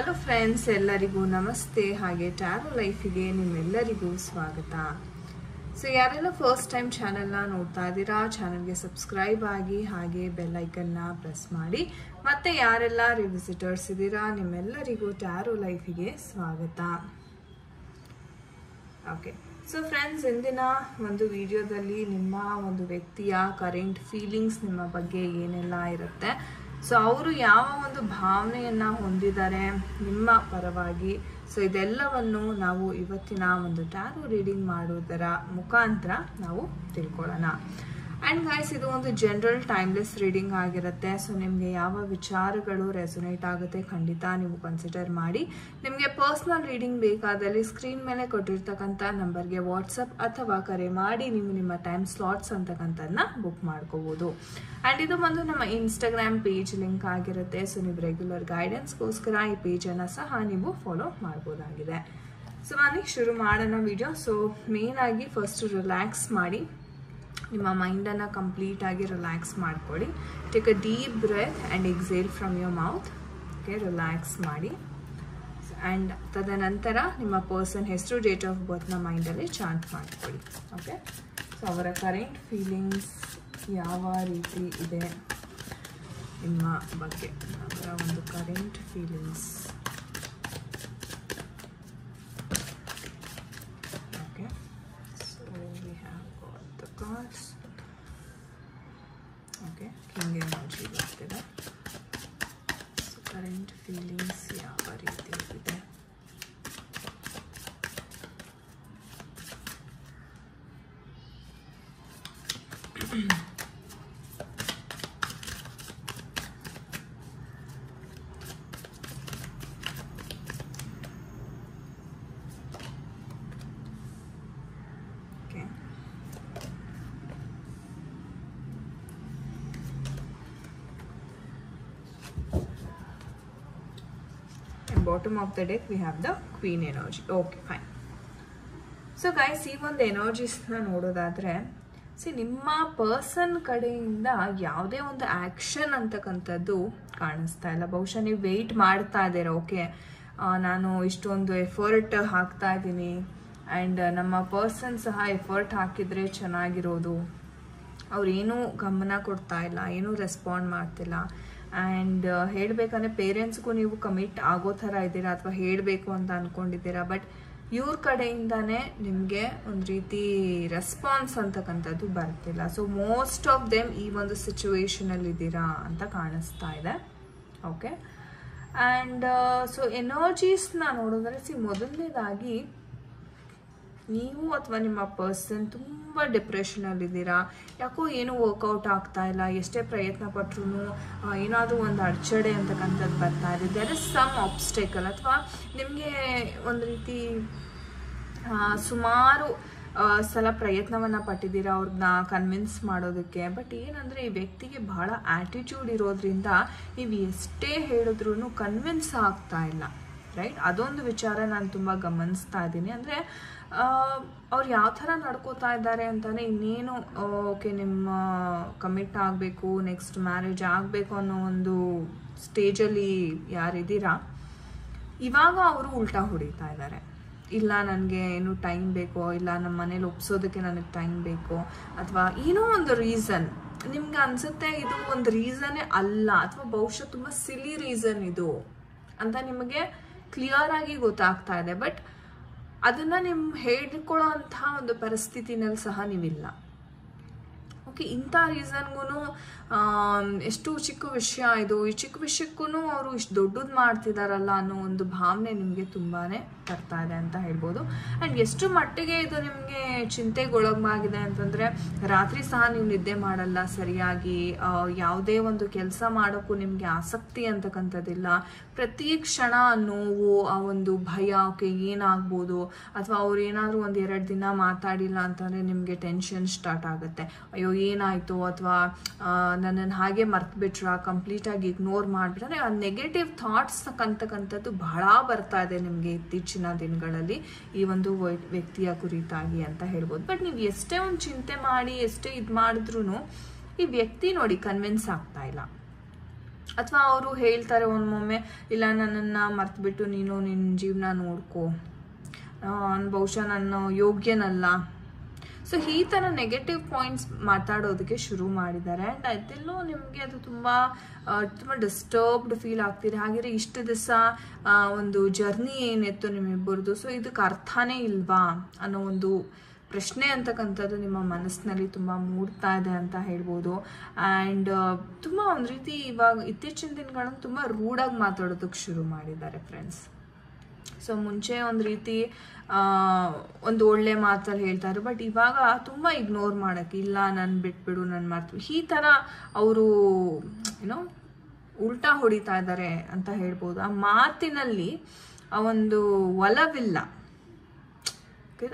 Hello friends, ಎಲ್ಲರಿಗೂ ನಮಸ್ತೆ. ಹಾಗೆ ಟ್ಯಾರೋ ಲೈಫಿಗೆ ನಿಮ್ಮೆಲ್ಲರಿಗೂ ಸ್ವಾಗತ. ಸೊ ಯಾರೆಲ್ಲ ಫಸ್ಟ್ ಟೈಮ್ ಚಾನೆಲ್ನ ನೋಡ್ತಾ ಇದ್ದೀರಾ, ಚಾನೆಲ್ಗೆ ಸಬ್ಸ್ಕ್ರೈಬ್ ಆಗಿ ಹಾಗೆ ಬೆಲ್ ಐಕನ್ನ ಪ್ರೆಸ್ ಮಾಡಿ. ಮತ್ತೆ ಯಾರೆಲ್ಲ ರಿವಿಸಿಟರ್ಸ್ ಇದ್ದೀರಾ ನಿಮ್ಮೆಲ್ಲರಿಗೂ ಟ್ಯಾರೋ ಲೈಫಿಗೆ ಸ್ವಾಗತ. ಓಕೆ, ಸೊ ಫ್ರೆಂಡ್ಸ್, ಇಂದಿನ ಒಂದು ವಿಡಿಯೋದಲ್ಲಿ ನಿಮ್ಮ ಒಂದು ವ್ಯಕ್ತಿಯ ಕರೆಂಟ್ ಫೀಲಿಂಗ್ಸ್ ನಿಮ್ಮ ಬಗ್ಗೆ ಏನೆಲ್ಲ ಇರುತ್ತೆ, ಸೊ ಅವರು ಯಾವ ಒಂದು ಭಾವನೆಯನ್ನ ಹೊಂದಿದ್ದಾರೆ ನಿಮ್ಮ ಪರವಾಗಿ, ಸೊ ಇದೆಲ್ಲವನ್ನು ನಾವು ಇವತ್ತಿನ ಒಂದು ಟ್ಯಾರೋ ರೀಡಿಂಗ್ ಮಾಡೋದರ ಮುಖಾಂತರ ನಾವು ತಿಳ್ಕೊಳ್ಳೋಣ. ಆ್ಯಂಡ್ ಗೈಸ್, ಇದು ಒಂದು ಜನರಲ್ ಟೈಮ್ಲೆಸ್ ರೀಡಿಂಗ್ ಆಗಿರುತ್ತೆ. ಸೊ ನಿಮಗೆ ಯಾವ ವಿಚಾರಗಳು ರೆಸೊನೇಟ್ ಆಗುತ್ತೆ ಖಂಡಿತ ನೀವು ಕನ್ಸಿಡರ್ ಮಾಡಿ. ನಿಮಗೆ ಪರ್ಸ್ನಲ್ ರೀಡಿಂಗ್ ಬೇಕಾದಲ್ಲಿ ಸ್ಕ್ರೀನ್ ಮೇಲೆ ಕೊಟ್ಟಿರ್ತಕ್ಕಂಥ ನಂಬರ್ಗೆ ವಾಟ್ಸಪ್ ಅಥವಾ ಕರೆ ಮಾಡಿ ನೀವು ನಿಮ್ಮ ಟೈಮ್ ಸ್ಲಾಟ್ಸ್ ಅಂತಕ್ಕಂಥದ್ದನ್ನ ಬುಕ್ ಮಾಡ್ಕೋಬೋದು. ಆ್ಯಂಡ್ ಇದು ಬಂದು ನಮ್ಮ ಇನ್ಸ್ಟಾಗ್ರಾಮ್ ಪೇಜ್ ಲಿಂಕ್ ಆಗಿರುತ್ತೆ. ಸೊ ನೀವು ರೆಗ್ಯುಲರ್ ಗೈಡೆನ್ಸ್ಗೋಸ್ಕರ ಈ ಪೇಜನ್ನು ಸಹ ನೀವು ಫಾಲೋ ಮಾಡ್ಬೋದಾಗಿದೆ. ಸೊ ಬನ್ನಿ ಶುರು ಮಾಡೋಣ ವಿಡಿಯೋ. ಸೊ ಮೇನ್ ಆಗಿ ಫಸ್ಟ್ ರಿಲ್ಯಾಕ್ಸ್ ಮಾಡಿ, ನಿಮ್ಮ ಮೈಂಡನ್ನು ಕಂಪ್ಲೀಟ್ ಆಗಿ ರಿಲ್ಯಾಕ್ಸ್ ಮಾಡ್ಕೊಳ್ಳಿ. Take a deep breath and exhale from your mouth. Okay, relax ಮಾಡಿ. ಆ್ಯಂಡ್ ತದನಂತರ ನಿಮ್ಮ ಪರ್ಸನ್ ಹೆಸರು, ಡೇಟ್ ಆಫ್ ಬರ್ತ್ನ ಮೈಂಡಲ್ಲಿ ಚಾಂಟ್ ಮಾಡ್ಕೊಳ್ಳಿ. ಓಕೆ, ಸೊ ಅವರ ಕರೆಂಟ್ ಫೀಲಿಂಗ್ಸ್ ಯಾವ ರೀತಿ ಇದೆ ನಿಮ್ಮ ಬಗ್ಗೆ, ಅವರ ಒಂದು current feelings. Okay, so we have got the cards. Okay, king energy ಬರ್ತಿದೆ. ಸೊ ಕರೆಂಟ್ ಫೀಲಿಂಗ್ಸ್ ಯಾವ ರೀತಿ ಇದೆ. Bottom of the deck we have the Queen energy. Okay, fine. So guys, ಈ ಒಂದು ಎನರ್ಜೀಸ್ನ ನೋಡೋದಾದ್ರೆ, ನಿಮ್ಮ ಪರ್ಸನ್ ಕಡೆಯಿಂದ ಯಾವುದೇ ಒಂದು ಆ್ಯಕ್ಷನ್ ಅಂತಕ್ಕಂಥದ್ದು ಕಾಣಿಸ್ತಾ ಇಲ್ಲ. ಬಹುಶಃ ನೀವು ವೆಯ್ಟ್ ಮಾಡ್ತಾ ಇದ್ದೀರಾ. ಓಕೆ, ನಾನು ಇಷ್ಟೊಂದು ಎಫರ್ಟ್ ಹಾಕ್ತಾ ಇದ್ದೀನಿ ಆ್ಯಂಡ್ ನಮ್ಮ ಪರ್ಸನ್ ಸಹ ಎಫರ್ಟ್ ಹಾಕಿದರೆ ಚೆನ್ನಾಗಿರೋದು. ಅವ್ರೇನೂ ಗಮನ ಕೊಡ್ತಾ ಇಲ್ಲ, ಏನೂ ರೆಸ್ಪಾಂಡ್ ಮಾಡ್ತಿಲ್ಲ. ಆ್ಯಂಡ್ ಹೇಳಬೇಕಂದ್ರೆ ಪೇರೆಂಟ್ಸ್ಗೂ ನೀವು ಕಮಿಟ್ ಆಗೋ ಥರ ಇದ್ದೀರಾ ಅಥವಾ ಹೇಳಬೇಕು ಅಂತ ಅಂದ್ಕೊಂಡಿದ್ದೀರಾ. ಬಟ್ ಇವ್ರ ಕಡೆಯಿಂದನೇ ನಿಮಗೆ ಒಂದು ರೀತಿ ರೆಸ್ಪಾನ್ಸ್ ಅಂತಕ್ಕಂಥದ್ದು ಬರ್ತಿಲ್ಲ. ಸೊ ಮೋಸ್ಟ್ ಆಫ್ ದೆಮ್ ಈ ಒಂದು ಸಿಚುವೇಶನಲ್ಲಿ ಇದ್ದೀರಾ ಅಂತ ಕಾಣಿಸ್ತಾ ಇದೆ. ಓಕೆ, ಆ್ಯಂಡ್ ಸೊ ಎನರ್ಜೀಸ್ನ ನೋಡೋದ್ರೆ, ಮೊದಲನೇದಾಗಿ ನೀವು ಅಥವಾ ನಿಮ್ಮ ಪರ್ಸನ್ ತುಂಬ ಡಿಪ್ರೆಷನಲ್ಲಿದ್ದೀರಾ. ಯಾಕೋ ಏನೂ ವರ್ಕೌಟ್ ಆಗ್ತಾ ಇಲ್ಲ, ಎಷ್ಟೇ ಪ್ರಯತ್ನ ಪಟ್ಟರು ಏನಾದರೂ ಒಂದು ಅಡಚಣೆ ಅಂತಕ್ಕಂಥದ್ದು ಬರ್ತಾ ಇದೆ. ದೇರ್ ಇಸ್ ಸಮ್ ಆಬ್ಸ್ಟೆಕಲ್, ಅಥವಾ ನಿಮಗೆ ಒಂದು ರೀತಿ ಸುಮಾರು ಸಲ ಪ್ರಯತ್ನವನ್ನು ಪಟ್ಟಿದ್ದೀರಾ ಅವ್ರನ್ನ ಕನ್ವಿನ್ಸ್ ಮಾಡೋದಕ್ಕೆ. ಬಟ್ ಏನಂದರೆ ಈ ವ್ಯಕ್ತಿಗೆ ಬಹಳ ಆ್ಯಟಿಟ್ಯೂಡ್ ಇರೋದ್ರಿಂದ ನೀವು ಎಷ್ಟೇ ಹೇಳಿದ್ರೂ ಕನ್ವಿನ್ಸ್ ಆಗ್ತಾ ಇಲ್ಲ. ರೈಟ್, ಅದೊಂದು ವಿಚಾರ ನಾನು ತುಂಬ ಗಮನಿಸ್ತಾ ಇದ್ದೀನಿ. ಅಂದರೆ ಅವ್ರು ಯಾವ ಥರ ನಡ್ಕೋತಾ ಇದ್ದಾರೆ ಅಂತಲೇ, ಇನ್ನೇನು ಓಕೆ ನಿಮ್ಮ ಕಮಿಟ್ ಆಗಬೇಕು, ನೆಕ್ಸ್ಟ್ ಮ್ಯಾರೇಜ್ ಆಗಬೇಕು ಅನ್ನೋ ಒಂದು ಸ್ಟೇಜಲ್ಲಿ ಯಾರಿದ್ದೀರಾ, ಇವಾಗ ಅವರು ಉಲ್ಟಾ ಹೊಡಿತಾ ಇದ್ದಾರೆ. ಇಲ್ಲ, ನನಗೆ ಏನು ಟೈಮ್ ಬೇಕೋ, ಇಲ್ಲ ನಮ್ಮ ಮನೇಲಿ ಒಪ್ಸೋದಕ್ಕೆ ನನಗೆ ಟೈಮ್ ಬೇಕೋ, ಅಥವಾ ಏನೋ ಒಂದು ರೀಸನ್ ನಿಮ್ಗೆ ಅನಿಸುತ್ತೆ ಇದು ಒಂದು ರೀಸನ್ನೇ ಅಲ್ಲ, ಅಥವಾ ಬಹುಶಃ ತುಂಬ ಸಿಲಿ ರೀಸನ್ ಇದು ಅಂತ ನಿಮಗೆ ಕ್ಲಿಯರ್ ಆಗಿ ಗೊತ್ತಾಗ್ತಾ ಇದೆ. ಬಟ್ ಅದನ್ನು ನಿಮ್ಮ ಹೇಳ್ಕೊಳ್ಳೋ ಅಂಥ ಒಂದು ಪರಿಸ್ಥಿತಿನಲ್ಲಿ ಸಹ ನೀವಿಲ್ಲ. ಓಕೆ, ಇಂಥ ರೀಸನ್ಗೂ ಎಷ್ಟು ಚಿಕ್ಕ ವಿಷಯ ಇದು, ಈ ಚಿಕ್ಕ ವಿಷಯಕ್ಕೂ ಅವರು ಇಷ್ಟು ದೊಡ್ಡದು ಮಾಡ್ತಿದಾರಲ್ಲ ಅನ್ನೋ ಒಂದು ಭಾವನೆ ನಿಮಗೆ ತುಂಬಾ ತರ್ತಾ ಇದೆ ಅಂತ ಹೇಳ್ಬೋದು. ಆ್ಯಂಡ್ ಎಷ್ಟು ಮಟ್ಟಿಗೆ ಇದು ನಿಮಗೆ ಚಿಂತೆಗೊಳಗಾಗಿದೆ ಅಂತಂದರೆ, ರಾತ್ರಿ ಸಹ ನೀವು ನಿದ್ದೆ ಮಾಡಲ್ಲ ಸರಿಯಾಗಿ, ಯಾವುದೇ ಒಂದು ಕೆಲಸ ಮಾಡೋಕ್ಕೂ ನಿಮಗೆ ಆಸಕ್ತಿ ಅಂತಕ್ಕಂಥದ್ದಿಲ್ಲ. ಪ್ರತಿ ಕ್ಷಣ ನೋವು, ಆ ಒಂದು ಭಯ, ಓಕೆ ಏನಾಗ್ಬೋದು, ಅಥವಾ ಅವ್ರು ಏನಾದರೂ ಒಂದು 2 ದಿನ ಮಾತಾಡಿಲ್ಲ ಅಂತಂದರೆ ನಿಮಗೆ ಟೆನ್ಷನ್ ಸ್ಟಾರ್ಟ್ ಆಗುತ್ತೆ. ಅಯ್ಯೋ ಏನಾಯಿತು, ಅಥವಾ ನನ್ನನ್ನು ಹಾಗೆ ಮರ್ತ್ಬಿಟ್ರಾ, ಕಂಪ್ಲೀಟಾಗಿ ಇಗ್ನೋರ್ ಮಾಡಿಬಿಟ್ರೆ, ಆ ನೆಗೆಟಿವ್ ಥಾಟ್ಸ್ ಅಂತಕ್ಕಂಥದ್ದು ಬಹಳ ಬರ್ತಾ ಇದೆ ನಿಮಗೆ ಇತ್ತೀಚಿನ ದಿನಗಳಲ್ಲಿ ಈ ಒಂದು ವ್ಯಕ್ತಿಯ ಕುರಿತಾಗಿ ಅಂತ ಹೇಳ್ಬೋದು. ಬಟ್ ನೀವು ಎಷ್ಟೇ ಒಂದು ಚಿಂತೆ ಮಾಡಿ, ಎಷ್ಟೇ ಇದು ಮಾಡಿದ್ರೂ ಈ ವ್ಯಕ್ತಿ ನೋಡಿ ಕನ್ವಿನ್ಸ್ ಆಗ್ತಾ ಇಲ್ಲ. ಅಥವಾ ಅವರು ಹೇಳ್ತಾರೆ ಒಮ್ಮೊಮ್ಮೆ, ಇಲ್ಲ ನನ್ನನ್ನು ಮರ್ತುಬಿಟ್ಟು ನೀನು ನಿನ್ನ ಜೀವನ ನೋಡ್ಕೋ, ಬಹುಶಃ ನಾನು ಯೋಗ್ಯನಲ್ಲ. ಸೊ ಈ ಥರ ನೆಗೆಟಿವ್ ಪಾಯಿಂಟ್ಸ್ ಮಾತಾಡೋದಕ್ಕೆ ಶುರು ಮಾಡಿದ್ದಾರೆ. ಆ್ಯಂಡ್ ಅದೆಲ್ಲೋ ನಿಮಗೆ ಅದು ತುಂಬ ಡಿಸ್ಟರ್ಬ್ಡ್ ಫೀಲ್ ಆಗ್ತಿದೆ. ಹಾಗೆ ಇಷ್ಟು ದಿವಸ ಒಂದು ಜರ್ನಿ ಏನಿತ್ತು ನಿಮ್ಮಿಬ್ಬರದು, ಸೊ ಇದಕ್ಕೆ ಅರ್ಥನೇ ಇಲ್ವಾ ಅನ್ನೋ ಒಂದು ಪ್ರಶ್ನೆ ಅಂತಕ್ಕಂಥದ್ದು ನಿಮ್ಮ ಮನಸ್ಸಿನಲ್ಲಿ ತುಂಬ ಮೂಡ್ತಾ ಇದೆ ಅಂತ ಹೇಳ್ಬೋದು. ಆ್ಯಂಡ್ ತುಂಬ ಒಂದು ರೀತಿ ಇವಾಗ ಇತ್ತೀಚಿನ ದಿನಗಳನ್ನು ತುಂಬ ರೂಢಾಗಿ ಮಾತಾಡೋದಕ್ಕೆ ಶುರು ಮಾಡಿದ್ದಾರೆ ಫ್ರೆಂಡ್ಸ್. ಸೊ ಮುಂಚೆ ಒಂದು ರೀತಿ ಒಂದು ಒಳ್ಳೆ ಮಾತಲ್ಲಿ ಹೇಳ್ತಾರೆ, ಬಟ್ ಇವಾಗ ತುಂಬ ಇಗ್ನೋರ್ ಮಾಡೋಕ್ಕೆ, ಇಲ್ಲ ನಾನು ಬಿಟ್ಬಿಡು, ನಾನು ಮರ್ತು, ಈ ಥರ ಅವರು ಏನೋ ಉಲ್ಟಾ ಹೊಡಿತಾ ಇದ್ದಾರೆ ಅಂತ ಹೇಳ್ಬೋದು. ಆ ಮಾತಿನಲ್ಲಿ ಆ ಒಂದು ಒಲವಿಲ್ಲ,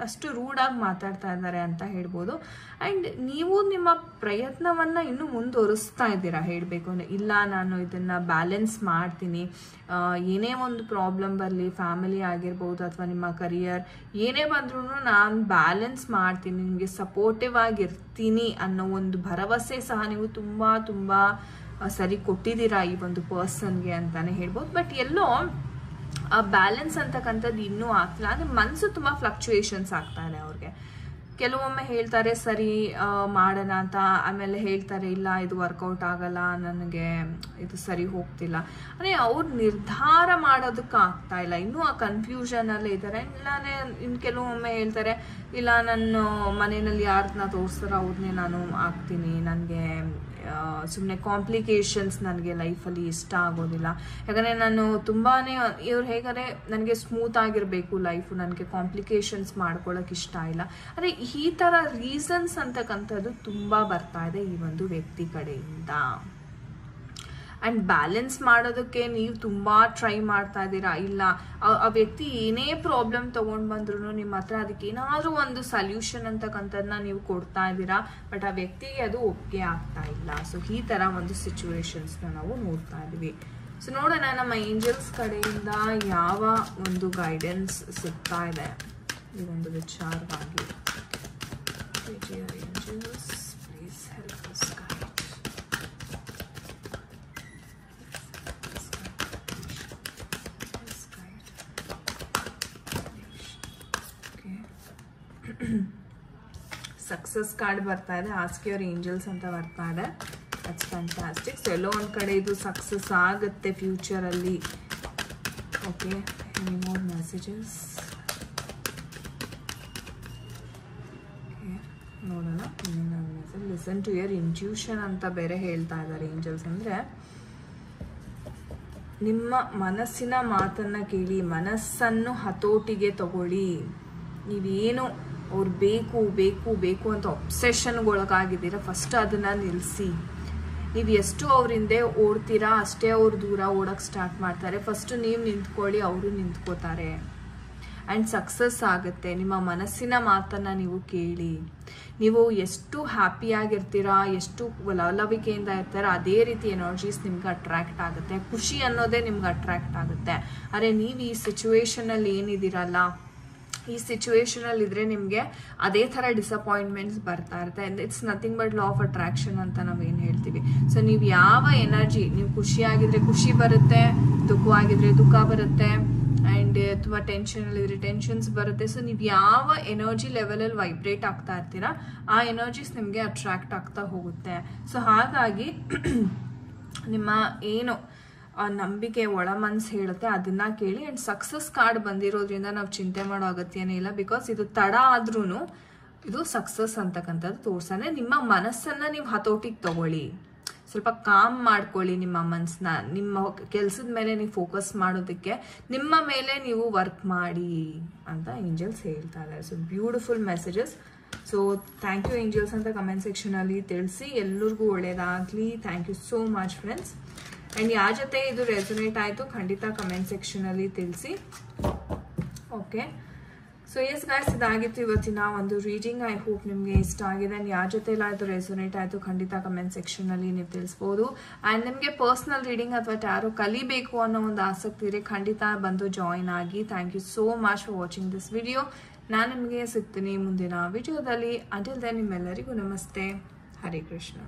ಅಷ್ಟು ರೂಢಾಗಿ ಮಾತಾಡ್ತಾ ಇದ್ದಾರೆ ಅಂತ ಹೇಳ್ಬೋದು. ಆ್ಯಂಡ್ ನೀವು ನಿಮ್ಮ ಪ್ರಯತ್ನವನ್ನು ಇನ್ನೂ ಮುಂದುವರಿಸ್ತಾ ಇದ್ದೀರಾ ಹೇಳಬೇಕು ಅಂದರೆ. ಇಲ್ಲ ನಾನು ಇದನ್ನು ಬ್ಯಾಲೆನ್ಸ್ ಮಾಡ್ತೀನಿ, ಏನೇ ಒಂದು ಪ್ರಾಬ್ಲಮ್ ಬರಲಿ, ಫ್ಯಾಮಿಲಿ ಆಗಿರ್ಬೋದು ಅಥವಾ ನಿಮ್ಮ ಕರಿಯರ್ ಏನೇ ಬಂದ್ರೂ ನಾನು ಬ್ಯಾಲೆನ್ಸ್ ಮಾಡ್ತೀನಿ, ನಿಮಗೆ ಸಪೋರ್ಟಿವ್ ಆಗಿರ್ತೀನಿ ಅನ್ನೋ ಒಂದು ಭರವಸೆ ಸಹ ನೀವು ತುಂಬ ತುಂಬ ಸರಿ ಕೊಟ್ಟಿದ್ದೀರಾ ಈ ಒಂದು ಪರ್ಸನ್ಗೆ ಅಂತಲೇ ಹೇಳ್ಬೋದು. ಬಟ್ ಎಲ್ಲೋ ಆ ಬ್ಯಾಲೆನ್ಸ್ ಅಂತಕ್ಕಂಥದ್ದು ಇನ್ನೂ ಆಗ್ತಿಲ್ಲ. ಅಂದರೆ ಮನಸ್ಸು ತುಂಬ ಫ್ಲಕ್ಚುಯೇಷನ್ಸ್ ಆಗ್ತಾ ಇದೆ ಅವ್ರಿಗೆ. ಕೆಲವೊಮ್ಮೆ ಹೇಳ್ತಾರೆ ಸರಿ ಮಾಡೋಣ ಅಂತ, ಆಮೇಲೆ ಹೇಳ್ತಾರೆ ಇಲ್ಲ ಇದು ವರ್ಕೌಟ್ ಆಗಲ್ಲ, ನನಗೆ ಇದು ಸರಿ ಹೋಗ್ತಿಲ್ಲ. ಅಂದರೆ ಅವ್ರು ನಿರ್ಧಾರ ಮಾಡೋದಕ್ಕೆ ಆಗ್ತಾ ಇಲ್ಲ, ಇನ್ನೂ ಆ ಕನ್ಫ್ಯೂಷನಲ್ಲೇ ಇದ್ದಾರೆ. ಇಲ್ಲಾಂದರೆ ಇನ್ನು ಕೆಲವೊಮ್ಮೆ ಹೇಳ್ತಾರೆ ಇಲ್ಲ ನನ್ನ ಮನೆಯಲ್ಲಿ ಯಾರನ್ನ ತೋರಿಸ್ತಾರೋ ಅವ್ರನ್ನೇ ನಾನು ಆಗ್ತೀನಿ, ನನಗೆ ಸುಮ್ಮನೆ ಕಾಂಪ್ಲಿಕೇಶನ್ಸ್ ನನಗೆ ಲೈಫಲ್ಲಿ ಇಷ್ಟ ಆಗೋದಿಲ್ಲ. ಯಾಕಂದರೆ ನಾನು ತುಂಬಾ ಇವ್ರು ಹೇಗಾದ್ರೆ ನನಗೆ ಸ್ಮೂತ್ ಆಗಿರಬೇಕು ಲೈಫು, ನನಗೆ ಕಾಂಪ್ಲಿಕೇಶನ್ಸ್ ಮಾಡ್ಕೊಳ್ಳೋಕೆ ಇಷ್ಟ ಇಲ್ಲ. ಅಂದರೆ ಈ ಥರ ರೀಸನ್ಸ್ ಅಂತಕ್ಕಂಥದ್ದು ತುಂಬ ಬರ್ತಾ ಇದೆ ಈ ಒಂದು ವ್ಯಕ್ತಿ ಕಡೆಯಿಂದ. ಆ್ಯಂಡ್ ಬ್ಯಾಲೆನ್ಸ್ ಮಾಡೋದಕ್ಕೆ ನೀವು ತುಂಬ ಟ್ರೈ ಮಾಡ್ತಾ ಇದ್ದೀರಾ. ಇಲ್ಲ ಆ ವ್ಯಕ್ತಿ ಏನೇ ಪ್ರಾಬ್ಲಮ್ ತೊಗೊಂಡು ಬಂದ್ರೂ ನಿಮ್ಮ ಹತ್ರ ಅದಕ್ಕೆ ಏನಾದರೂ ಒಂದು ಸಲ್ಯೂಷನ್ ಅಂತಕ್ಕಂಥದ್ದನ್ನ ನೀವು ಕೊಡ್ತಾ ಇದ್ದೀರಾ, ಬಟ್ ಆ ವ್ಯಕ್ತಿಗೆ ಅದು ಒಪ್ಪಿಗೆ ಆಗ್ತಾ ಇಲ್ಲ. ಸೊ ಈ ಥರ ಒಂದು ಸಿಚುವೇಶನ್ಸ್ನ ನಾವು ನೋಡ್ತಾ ಇದ್ದೀವಿ. ಸೊ ನೋಡೋಣ ನಮ್ಮ ಏಂಜಲ್ಸ್ ಕಡೆಯಿಂದ ಯಾವ ಒಂದು ಗೈಡೆನ್ಸ್ ಸಿಗ್ತಾ ಇದೆ ಈ ಒಂದು ವಿಚಾರವಾಗಿ. Angels please help us guide. Success card ಬರ್ತಾ ಇದೆ, ಆಸ್ಕ್ ಯುವರ್ ಏಂಜಲ್ಸ್ ಅಂತ ಬರ್ತಾ ಇದೆ. That's fantastic. ಸೊ ಎಲ್ಲೋ ಒಂದು ಕಡೆ ಇದು ಸಕ್ಸಸ್ ಆಗುತ್ತೆ ಫ್ಯೂಚರಲ್ಲಿ. Okay, any more messages? ನೋಡೋಣ ಇನ್ನೇನು message. Listen to your intuition ಅಂತ ಬೇರೆ ಹೇಳ್ತಾ ಇದ್ದಾರೆ ಏಂಜಲ್ಸ್. ಅಂದರೆ ನಿಮ್ಮ ಮನಸ್ಸಿನ ಮಾತನ್ನು ಕೇಳಿ, ಮನಸ್ಸನ್ನು ಹತೋಟಿಗೆ ತಗೊಳ್ಳಿ. ನೀವೇನು ಅವ್ರು ಬೇಕು ಬೇಕು ಬೇಕು ಅಂತ ಒಬ್ಸೆಷನ್ಗೊಳಗಾಗಿದ್ದೀರಾ, ಫಸ್ಟ್ ಅದನ್ನು ನಿಲ್ಲಿಸಿ. ನೀವು ಎಷ್ಟು ಅವ್ರ ಹಿಂದೆ ಓಡ್ತೀರಾ ಅಷ್ಟೇ ಅವ್ರು ದೂರ ಓಡೋಕ್ಕೆ ಸ್ಟಾರ್ಟ್ ಮಾಡ್ತಾರೆ. ಫಸ್ಟು ನೀವು ನಿಂತ್ಕೊಳ್ಳಿ, ಅವರು ನಿಂತ್ಕೋತಾರೆ. ಆ್ಯಂಡ್ ಸಕ್ಸಸ್ ಆಗುತ್ತೆ. ನಿಮ್ಮ ಮನಸ್ಸಿನ ಮಾತನ್ನು ನೀವು ಕೇಳಿ. ನೀವು ಎಷ್ಟು ಹ್ಯಾಪಿಯಾಗಿರ್ತೀರಾ, ಎಷ್ಟು ಲವಲವಿಕೆಯಿಂದ ಇರ್ತೀರಾ, ಅದೇ ರೀತಿ ಎನರ್ಜೀಸ್ ನಿಮ್ಗೆ ಅಟ್ರ್ಯಾಕ್ಟ್ ಆಗುತ್ತೆ. ಖುಷಿ ಅನ್ನೋದೇ ನಿಮ್ಗೆ ಅಟ್ರ್ಯಾಕ್ಟ್ ಆಗುತ್ತೆ. ಅರೆ ನೀವು ಈ ಸಿಚುವೇಶನಲ್ಲಿ ಏನಿದ್ದೀರಲ್ಲ, ಈ ಸಿಚುವೇಶನಲ್ಲಿ ಇದ್ರೆ ನಿಮಗೆ ಅದೇ ಥರ ಡಿಸಪಾಯಿಂಟ್ಮೆಂಟ್ಸ್ ಬರ್ತಾ ಇರುತ್ತೆ. It's nothing but law of attraction ಅಂತ ನಾವೇನು ಹೇಳ್ತೀವಿ. ಸೊ ನೀವು ಯಾವ ಎನರ್ಜಿ, ನೀವು ಖುಷಿಯಾಗಿದ್ರೆ ಖುಷಿ ಬರುತ್ತೆ, ದುಃಖವಾಗಿದ್ರೆ ದುಃಖ ಬರುತ್ತೆ, ಆ್ಯಂಡ್ ತುಂಬ ಟೆನ್ಷನಲ್ಲಿದ್ರೆ ಟೆನ್ಷನ್ಸ್ ಬರುತ್ತೆ. ಸೊ ನೀವು ಯಾವ ಎನರ್ಜಿ ಲೆವೆಲಲ್ಲಿ ವೈಬ್ರೇಟ್ ಆಗ್ತಾ ಇರ್ತೀರಾ ಆ ಎನರ್ಜೀಸ್ ನಿಮಗೆ ಅಟ್ರಾಕ್ಟ್ ಆಗ್ತಾ ಹೋಗುತ್ತೆ. ಸೊ ಹಾಗಾಗಿ ನಿಮ್ಮ ಏನು ನಂಬಿಕೆ ಒಳ ಮನಸ್ಸು ಹೇಳುತ್ತೆ ಅದನ್ನ ಕೇಳಿ. ಆ್ಯಂಡ್ ಸಕ್ಸಸ್ ಕಾರ್ಡ್ ಬಂದಿರೋದ್ರಿಂದ ನಾವು ಚಿಂತೆ ಮಾಡೋ ಅಗತ್ಯನೇ ಇಲ್ಲ. ಬಿಕಾಸ್ ಇದು ತಡ ಆದ್ರೂ ಇದು ಸಕ್ಸಸ್ ಅಂತಕ್ಕಂಥದ್ದು ತೋರ್ಸನೆ. ನಿಮ್ಮ ಮನಸ್ಸನ್ನು ನೀವು ಹತೋಟಿಗೆ ತಗೊಳ್ಳಿ, ಸ್ವಲ್ಪ ಕಾಮ್ ಮಾಡ್ಕೊಳ್ಳಿ ನಿಮ್ಮ ಮನಸ್ಸನ್ನ. ನಿಮ್ಮ ಕೆಲಸದ ಮೇಲೆ ನೀವು ಫೋಕಸ್ ಮಾಡೋದಕ್ಕೆ ನಿಮ್ಮ ಮೇಲೆ ನೀವು ವರ್ಕ್ ಮಾಡಿ ಅಂತ ಏಂಜಲ್ಸ್ ಹೇಳ್ತಾ ಇದ್ದಾರೆ. So beautiful messages. So thank you angels ಅಂತ ಕಮೆಂಟ್ ಸೆಕ್ಷನಲ್ಲಿ ತಿಳಿಸಿ. ಎಲ್ಲರಿಗೂ ಒಳ್ಳೇದಾಗಲಿ. Thank you so much friends. And ಯಾರ ಜೊತೆ ಇದು ರೆಸೊನೇಟ್ ಆಯಿತು ಖಂಡಿತ ಕಮೆಂಟ್ ಸೆಕ್ಷನಲ್ಲಿ ತಿಳಿಸಿ. ಓಕೆ, ಸೊ ಎಸ್ ಗಾಯ್ಸ್, ಇದಾಗಿತ್ತು ಇವತ್ತಿನ ಒಂದು ರೀಡಿಂಗ್. ಐ ಹೋಪ್ ನಿಮಗೆ ಇಷ್ಟ ಆಗಿದೆ. ಆ್ಯಂಡ್ ಯಾರ ಜೊತೆ ಎಲ್ಲ ಇದು ರೆಸೊನೇಟ್ ಆಯಿತು ಖಂಡಿತ ಕಮೆಂಟ್ ಸೆಕ್ಷನಲ್ಲಿ ನೀವು ತಿಳಿಸ್ಬೋದು. ಆ್ಯಂಡ್ ನಿಮಗೆ ಪರ್ಸ್ನಲ್ ರೀಡಿಂಗ್ ಅಥವಾ ಟ್ಯಾರೋ ಕಲಿಬೇಕು ಅನ್ನೋ ಒಂದು ಆಸಕ್ತಿ ಇದೆ, ಖಂಡಿತ ಬಂದು ಜಾಯಿನ್ ಆಗಿ. Thank you so much for watching this video. ನಾನು ನಿಮಗೆ ಸಿಗ್ತೀನಿ ಮುಂದಿನ ವಿಡಿಯೋದಲ್ಲಿ. ಅಂಟಿಲ್ ದೆನ್ ನಿಮ್ಮೆಲ್ಲರಿಗೂ ನಮಸ್ತೆ. ಹರೇ ಕೃಷ್ಣ.